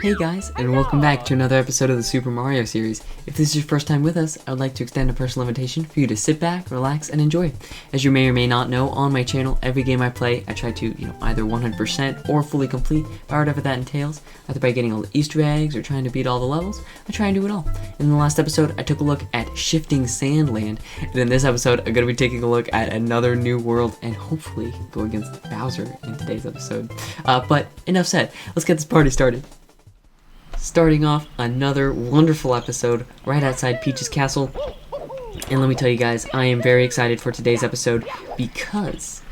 Hey guys, and welcome back to another episode of the Super Mario series. If this is your first time with us, I would like to extend a personal invitation for you to sit back, relax, and enjoy. As you may or may not know, on my channel, every game I play, I try to, either 100% or fully complete, whatever that entails, either by getting all the Easter eggs or trying to beat all the levels. I try and do it all. In the last episode, I took a look at Shifting Sandland, and in this episode, I'm going to be taking a look at another new world and hopefully go against Bowser in today's episode. But enough said, let's get this party started. Starting off another wonderful episode right outside Peach's castle. And let me tell you guys, I am very excited for today's episode because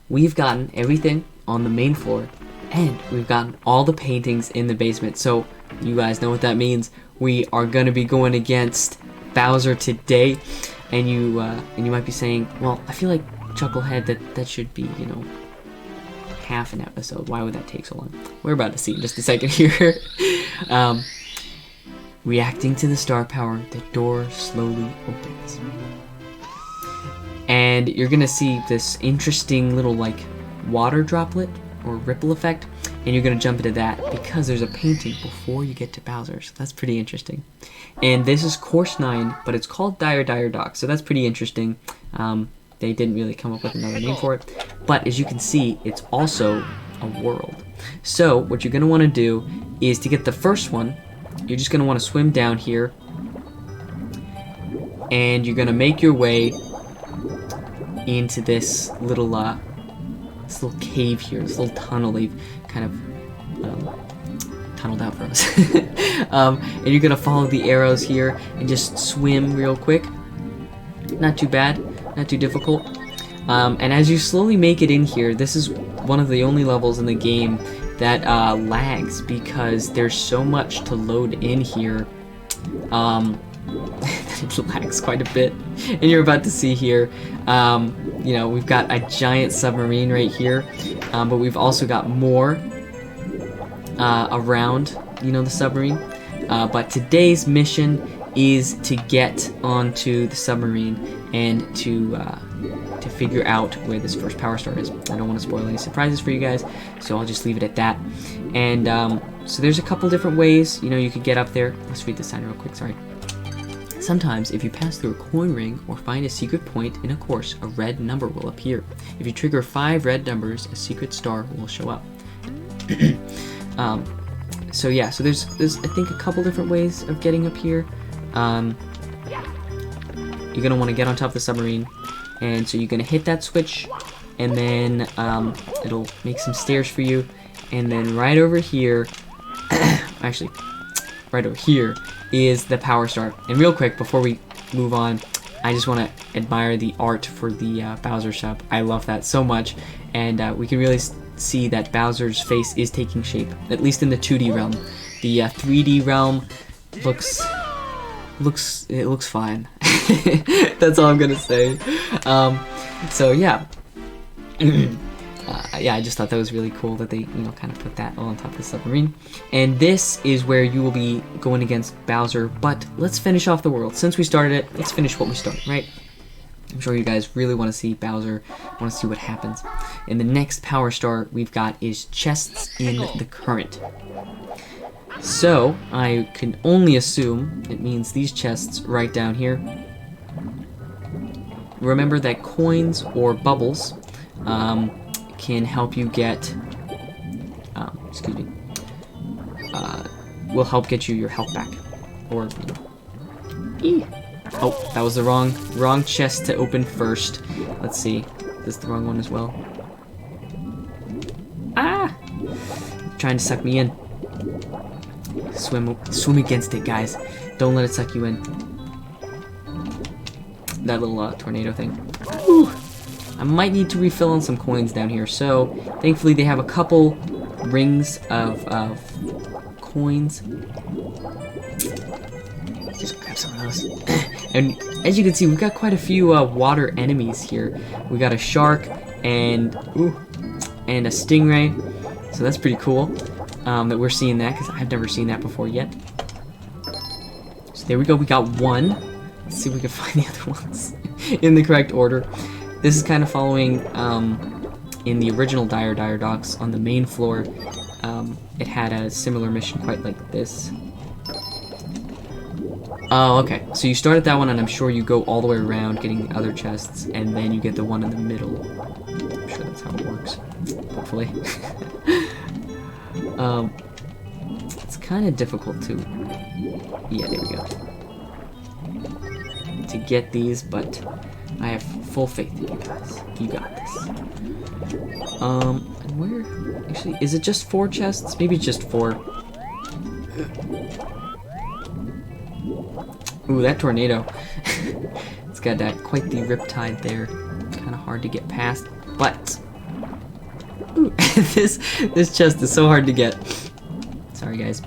we've gotten everything on the main floor and we've gotten all the paintings in the basement. So you guys know what that means. We are going to be going against Bowser today. And you might be saying, well, I feel like Chucklehead that should be, half an episode. Why would that take so long? We're about to see in just a second here. Reacting to the star power, the door slowly opens. And you're gonna see this interesting little water droplet or ripple effect, and you're gonna jump into that because there's a painting before you get to Bowser. So that's pretty interesting. And this is course 9, but it's called Dire Dock, so that's pretty interesting. They didn't really come up with another name for it. But as you can see, it's also a world. So what you're going to want to do is to get the first one, you're just going to want to swim down here. And you're going to make your way into this little cave here, this little tunnel they've kind of tunneled out for us. And you're going to follow the arrows here and just swim real quick. Not too bad. Not too difficult. And as you slowly make it in here, this is one of the only levels in the game that lags because there's so much to load in here. It lags quite a bit. And you're about to see here, we've got a giant submarine right here, but we've also got more around, the submarine. But today's mission is to get onto the submarine and to figure out where this first power star is. I don't want to spoil any surprises for you guys, so I'll just leave it at that. And so there's a couple different ways, you could get up there. Let's read this sign real quick, sorry. Sometimes, if you pass through a coin ring or find a secret point in a course, a red number will appear. If you trigger 5 red numbers, a secret star will show up. So there's I think a couple different ways of getting up here. You're going to want to get on top of the submarine, and so you're going to hit that switch, and then it'll make some stairs for you, and then right over here, actually, right over here is the power star. And real quick, before we move on, I just want to admire the art for the Bowser shop. I love that so much, and we can really see that Bowser's face is taking shape, at least in the 2D realm. The 3D realm looks fine. That's all I'm gonna say. So yeah. I just thought that was really cool that they kind of put that all on top of the submarine. And this is where you will be going against Bowser. But let's finish off the world. Since we started it, let's finish what we started, right? I'm sure you guys really want to see Bowser, want to see what happens. And the next power star we've got is chests in the current. So, I can only assume it means these chests right down here. Remember that coins or bubbles can help you get, will help get you your health back. Or, oh, that was the wrong chest to open first. Let's see, this is the wrong one as well. Ah! Trying to suck me in. Swim against it, guys. Don't let it suck you in. That little tornado thing. Whew. I might need to refill on some coins down here. So, thankfully they have a couple rings of coins. Just grab some of those. And as you can see, we've got quite a few water enemies here. We got a shark and a stingray. So that's pretty cool. That we're seeing that, because I've never seen that before yet. So there we go, we got one. Let's see if we can find the other ones in the correct order. This is kind of following in the original Dire Docks on the main floor. it had a similar mission quite like this. Oh, okay. So you start at that one, and I'm sure you go all the way around getting the other chests, and then you get the one in the middle. I'm sure that's how it works. Hopefully. It's kind of difficult to... Yeah, there we go. To get these, but I have full faith in you guys. You got this. And where... Actually, is it just 4 chests? Maybe just 4. Ooh, that tornado. It's got quite the riptide there. Kind of hard to get past, but... Ooh, this chest is so hard to get. Sorry, guys.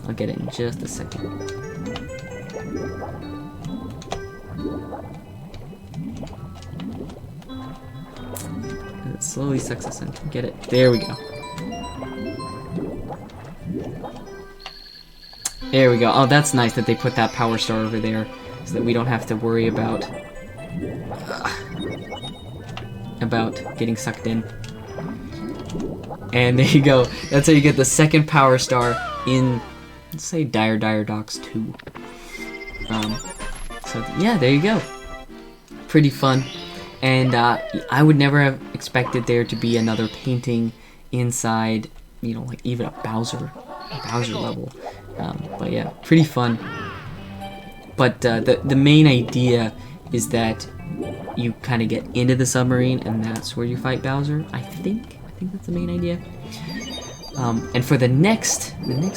I'll get it in just a second. And it slowly sucks us in. Get it. There we go. There we go. Oh, that's nice that they put that power star over there so that we don't have to worry about getting sucked in. And there you go. That's how you get the second power star in, let's say, Dire Docks 2. So yeah, there you go. Pretty fun. And I would never have expected there to be another painting inside, you know, like even a Bowser level. But yeah, pretty fun. But the main idea is that you kind of get into the submarine, and that's where you fight Bowser. I think that's the main idea. And for the next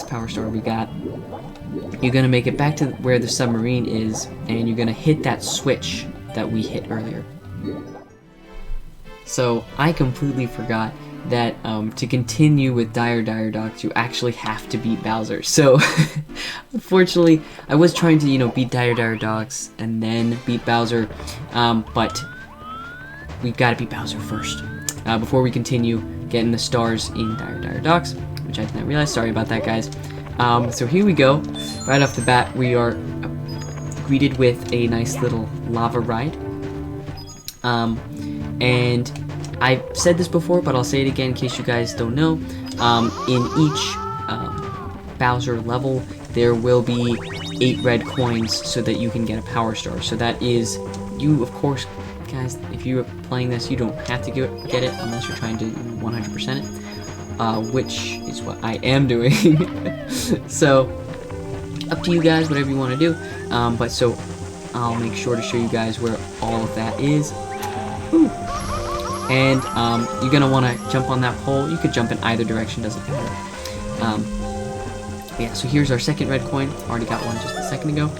power star we got, you're gonna make it back to where the submarine is, and you're gonna hit that switch that we hit earlier. So I completely forgot that to continue with Dire Docks, you actually have to beat Bowser. So unfortunately, I was trying to, you know, beat Dire Docks and then beat Bowser, but we've got to beat Bowser first before we continue getting the stars in Dire Docks, which I didn't realize. Sorry about that, guys. So here we go. Right off the bat, we are greeted with a nice little lava ride. And I've said this before, but I'll say it again in case you guys don't know. In each Bowser level, there will be 8 red coins so that you can get a power star. So that is, you of course, guys, if you're playing this, you don't have to get it unless you're trying to 100% it, which is what I am doing. So up to you guys, whatever you want to do. But so I'll make sure to show you guys where all of that is. Ooh. And you're gonna want to jump on that pole. You could jump in either direction, doesn't matter. Yeah, so here's our second red coin. Already got one just a second ago.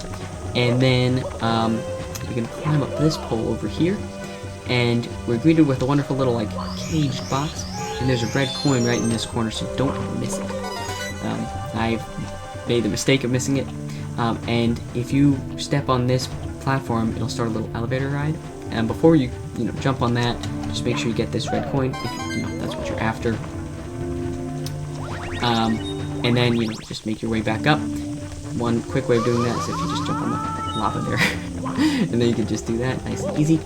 And then you're gonna climb up this pole over here, and we're greeted with a wonderful little like caged box. And there's a red coin right in this corner, so don't miss it. I've made the mistake of missing it. And if you step on this platform, it'll start a little elevator ride. And before you jump on that, just make sure you get this red coin if that's what you're after. And then just make your way back up. One quick way of doing that is if you just jump on the lava there, and then you can just do that, nice and easy.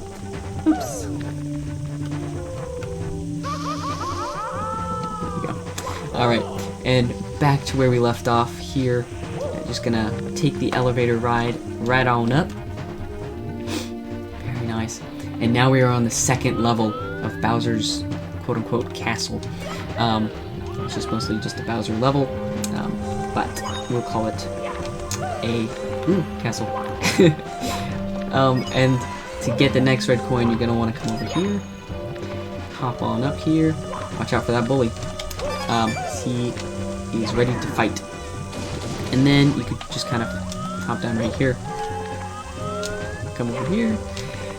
Oops. There we go. All right, and back to where we left off here. Just gonna take the elevator ride right on up. Very nice. And now we are on the second level of Bowser's quote-unquote castle. It's just mostly just a Bowser level, but we'll call it a castle. And to get the next red coin, you're gonna want to come over here, hop on up here. Watch out for that bully. He is ready to fight. And then you could just kind of hop down right here, come over here,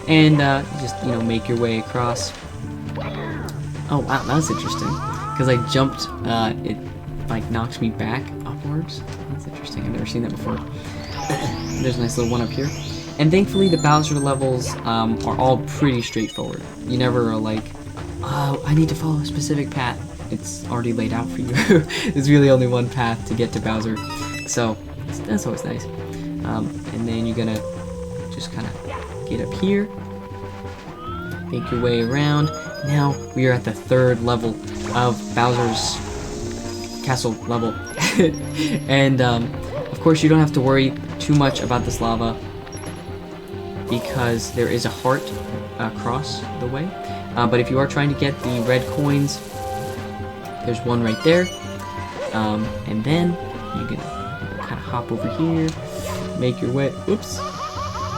and just make your way across. Oh wow, that's interesting. Because I jumped, it like knocks me back upwards. That's interesting. I've never seen that before. There's a nice little one up here. And thankfully, the Bowser levels are all pretty straightforward. You never are like, oh, I need to follow a specific path. It's already laid out for you. There's really only one path to get to Bowser. So that's always nice. And then you're gonna just kind of get up here, make your way around. Now we are at the third level of Bowser's castle level. And of course you don't have to worry too much about this lava because there is a heart across the way. But if you are trying to get the red coins, there's one right there. And then you can kind of hop over here, make your way. Oops.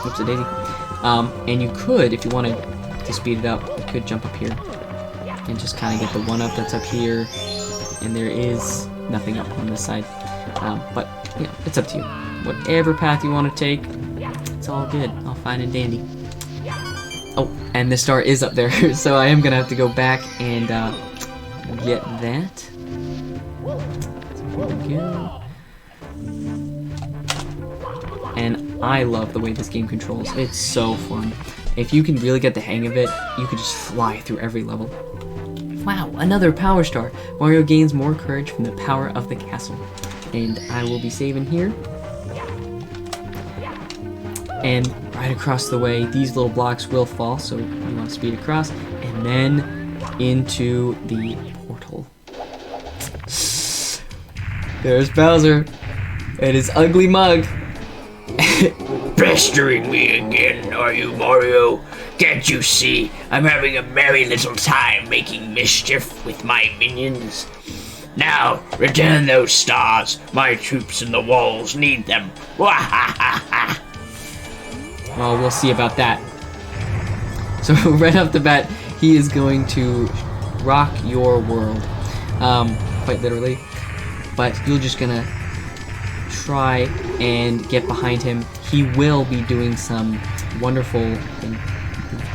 Oops, a daisy. And you could, if you wanted to speed it up, you could jump up here and just kind of get the one up that's up here. And there is nothing up on this side. But yeah, it's up to you. Whatever path you want to take, it's all good. All fine and dandy. Oh, and the star is up there, so I am gonna have to go back and get that. So here we go. And I love the way this game controls. It's so fun. If you can really get the hang of it, you could just fly through every level. Wow, another power star. Mario gains more courage from the power of the castle. And I will be saving here. And right across the way, these little blocks will fall, so you want to speed across. And then into the portal. There's Bowser and his ugly mug. Pestering me again, are you, Mario? Can't you see I'm having a merry little time making mischief with my minions? Now, return those stars. My troops in the walls need them. Wahahaha! Well, we'll see about that. So right off the bat, he is going to rock your world, quite literally. But you're just gonna try and get behind him. He will be doing some wonderful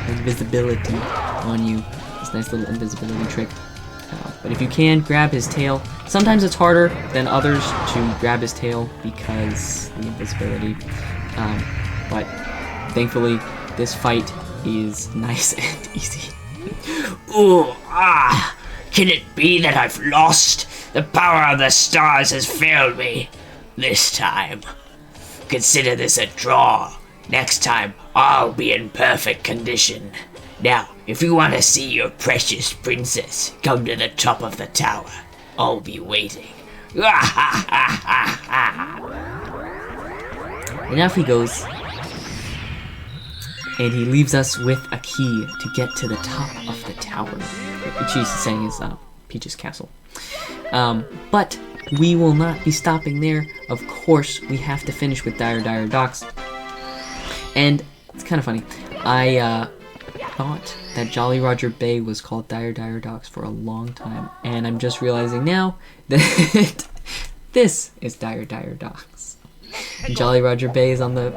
invisibility on you. This nice little invisibility trick. But if you can, grab his tail. Sometimes it's harder than others to grab his tail because the invisibility. But thankfully, this fight is nice and easy. Ooh, can it be that I've lost? The power of the stars has failed me. This time. Consider this a draw. Next time, I'll be in perfect condition. Now, if you want to see your precious princess, come to the top of the tower. I'll be waiting. And off he goes. And he leaves us with a key to get to the top of the tower. She's saying is Peach's castle. But we will not be stopping there. Of course, we have to finish with Dire Docks. And it's kind of funny. I thought that Jolly Roger Bay was called Dire Docks for a long time, and I'm just realizing now that this is Dire Docks. And Jolly Roger Bay is on the,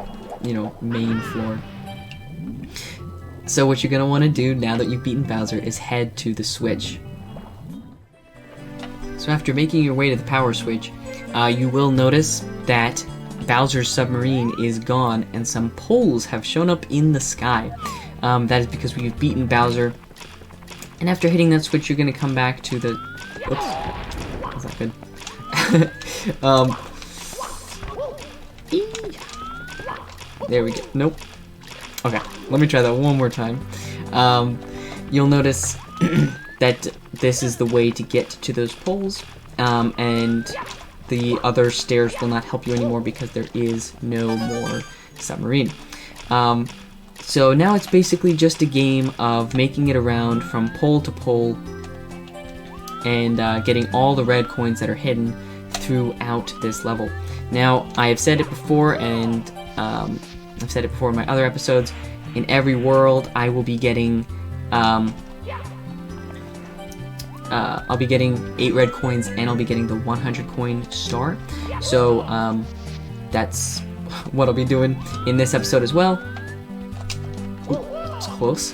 main floor. So what you're gonna want to do now that you've beaten Bowser is head to the switch. So after making your way to the power switch, you will notice that Bowser's submarine is gone and some poles have shown up in the sky. That is because we've beaten Bowser. And after hitting that switch, you're going to come back to the... Oops. Is that good? There we go. Nope. Okay, let me try that one more time. You'll notice that this is the way to get to those poles, and the other stairs will not help you anymore because there is no more submarine. So now it's basically just a game of making it around from pole to pole and getting all the red coins that are hidden throughout this level. Now, I have said it before, and I've said it before in my other episodes, in every world I will be getting I'll be getting 8 red coins, and I'll be getting the 100 coin star. So that's what I'll be doing in this episode as well. Ooh, it's close.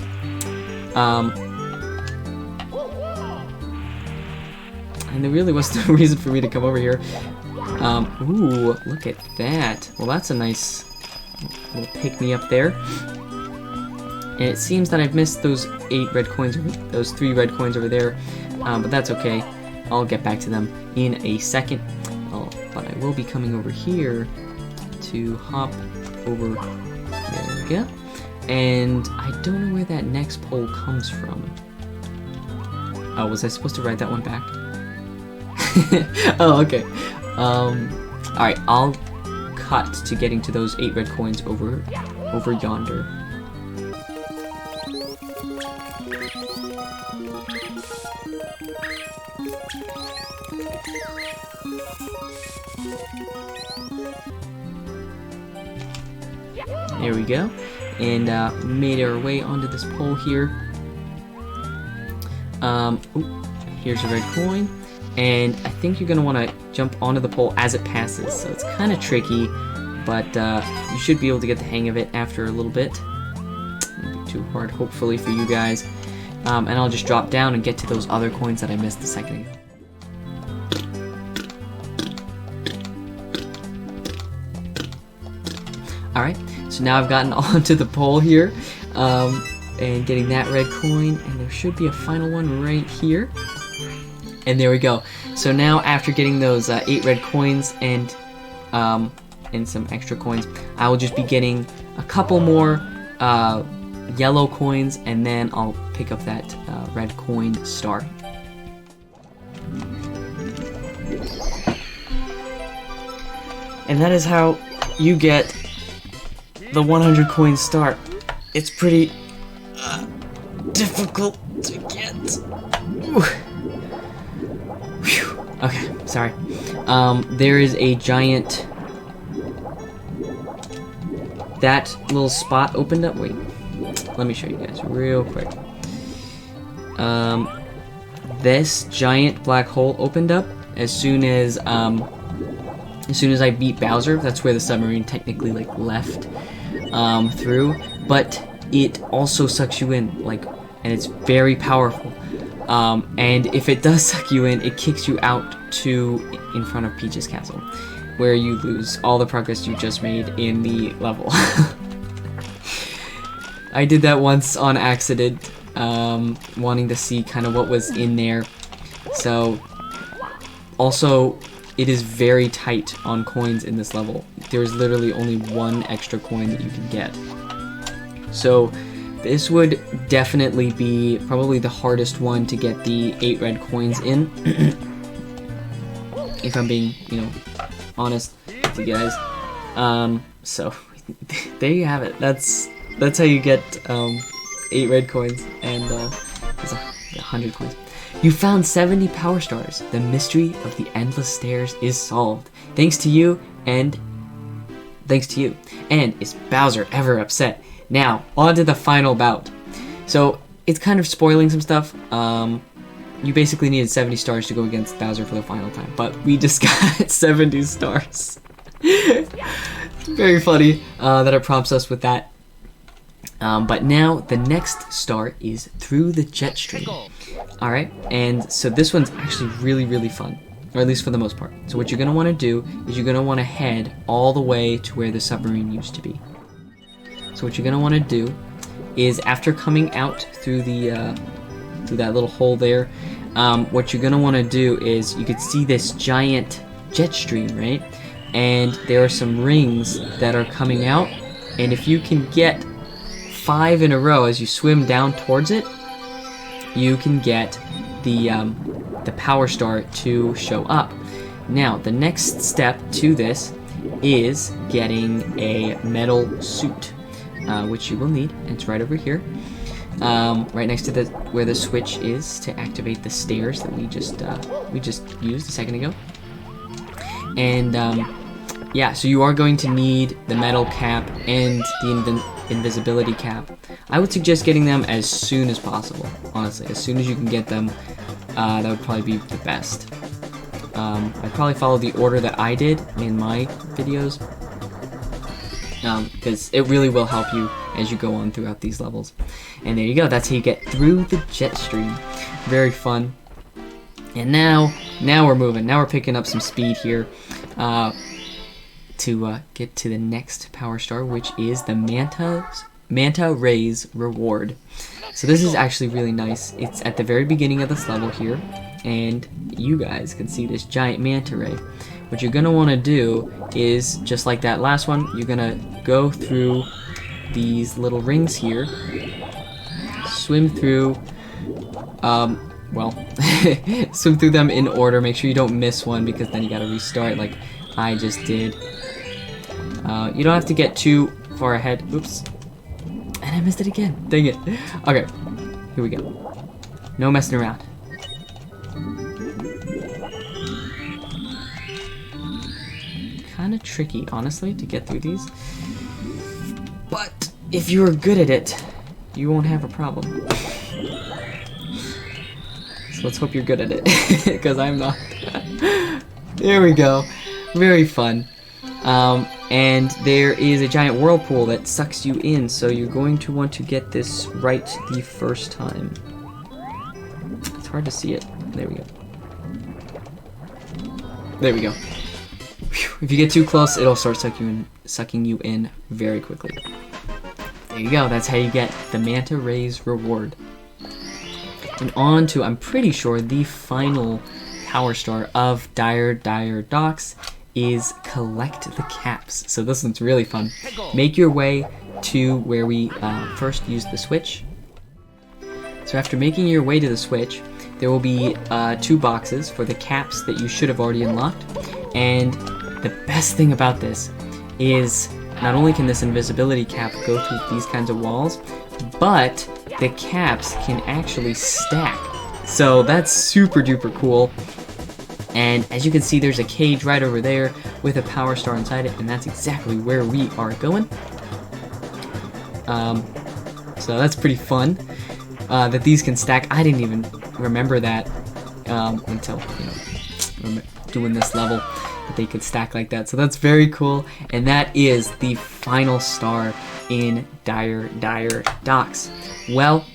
And there really was no reason for me to come over here. Ooh, look at that. Well, that's a nice little pick-me-up there. And it seems that I've missed those 8 red coins, those 3 red coins over there. But that's okay. I'll get back to them in a second. But I will be coming over here to hop over. There we go. And I don't know where that next pole comes from. Oh, was I supposed to ride that one back? Oh, okay. Alright, I'll cut to getting to those 8 red coins over yonder. There we go. And made our way onto this pole here. Here's a red coin. And I think you're going to want to jump onto the pole as it passes. So it's kind of tricky, but you should be able to get the hang of it after a little bit. Won't be too hard, hopefully, for you guys. And I'll just drop down and get to those other coins that I missed a second ago. Alright, so now I've gotten onto the pole here, and getting that red coin, and there should be a final one right here. And there we go. So now after getting those 8 red coins and some extra coins, I will just be getting a couple more yellow coins, and then I'll pick up that red coin star. And that is how you get the 100 coin star. It's pretty difficult to get. Okay, sorry. There is a giant... That little spot opened up. Wait, let me show you guys real quick. This giant black hole opened up as soon as I beat Bowser. That's where the submarine technically like left through, but it also sucks you in, like, and it's very powerful. And if it does suck you in, it kicks you out to in front of Peach's castle, where you lose all the progress you just made in the level. I did that once on accident, wanting to see kind of what was in there. So, also, it is very tight on coins in this level. There's literally only one extra coin that you can get. So, this would definitely be probably the hardest one to get the 8 red coins in. If I'm being, honest with you guys. So, there you have it. That's how you get 8 red coins and 100 coins. You found 70 power stars. The mystery of the endless stairs is solved. Thanks to you. And is Bowser ever upset? Now, on to the final bout. So, it's kind of spoiling some stuff. You basically needed 70 stars to go against Bowser for the final time, but we just got 70 stars. Very funny that it prompts us with that. But now, the next star is through the jet stream. Alright, and so this one's actually really, really fun. Or at least for the most part. So what you're going to want to do is you're going to want to head all the way to where the submarine used to be. So what you're going to want to do is after coming out through the through that little hole there, what you're going to want to do is you could see this giant jet stream, right? And there are some rings that are coming out, and if you can get 5 in a row as you swim down towards it, you can get the power star to show up. Now, the next step to this is getting a metal suit, which you will need. It's right over here, right next to where the switch is to activate the stairs that we just used a second ago. And yeah, so you are going to need the metal cap and the invisibility cap. I would suggest getting them as soon as possible, honestly. As soon as you can get them, that would probably be the best. I'd probably follow the order that I did in my videos, because it really will help you as you go on throughout these levels. And there you go, that's how you get through the jet stream. Very fun. And now we're moving. Now we're picking up some speed here. To get to the next power star, which is the Manta Ray's reward. So this is actually really nice. It's at the very beginning of this level here, and you guys can see this giant manta ray. What you're gonna want to do is, just like that last one, you're gonna go through these little rings here, swim through, well, swim through them in order. Make sure you don't miss one because then you gotta restart like I just did. You don't have to get too far ahead. Oops. And I missed it again. Dang it. Okay, here we go. No messing around. Kind of tricky, honestly, to get through these. But if you are good at it, you won't have a problem. So let's hope you're good at it, because I'm not. There we go. Very fun. And there is a giant whirlpool that sucks you in, so you're going to want to get this right the first time. It's hard to see it. There we go. There we go. Whew. If you get too close, it'll start sucking you in very quickly. There you go. That's how you get the Manta Ray's reward. And on to, I'm pretty sure, the final power star of Dire Docks is collect the caps. So this one's really fun. Make your way to where we first used the switch. So after making your way to the switch, there will be 2 boxes for the caps that you should have already unlocked. And the best thing about this is not only can this invisibility cap go through these kinds of walls, but the caps can actually stack. So that's super duper cool. And as you can see, there's a cage right over there with a power star inside it, and that's exactly where we are going. So that's pretty fun that these can stack. I didn't even remember that until, doing this level, that they could stack like that. So that's very cool, and that is the final star in Dire Docks. Well,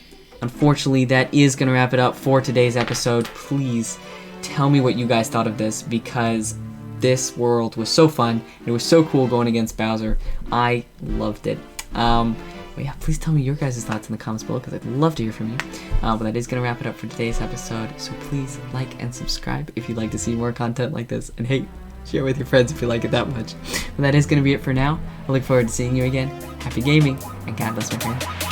unfortunately, that is going to wrap it up for today's episode. Please tell me what you guys thought of this, because this world was so fun. It was so cool going against Bowser. I loved it. But yeah, please tell me your guys' thoughts in the comments below, because I'd love to hear from you. But that is going to wrap it up for today's episode. So please like and subscribe if you'd like to see more content like this. And hey, share with your friends if you like it that much. But that is going to be it for now. I look forward to seeing you again. Happy gaming, and God bless my friend.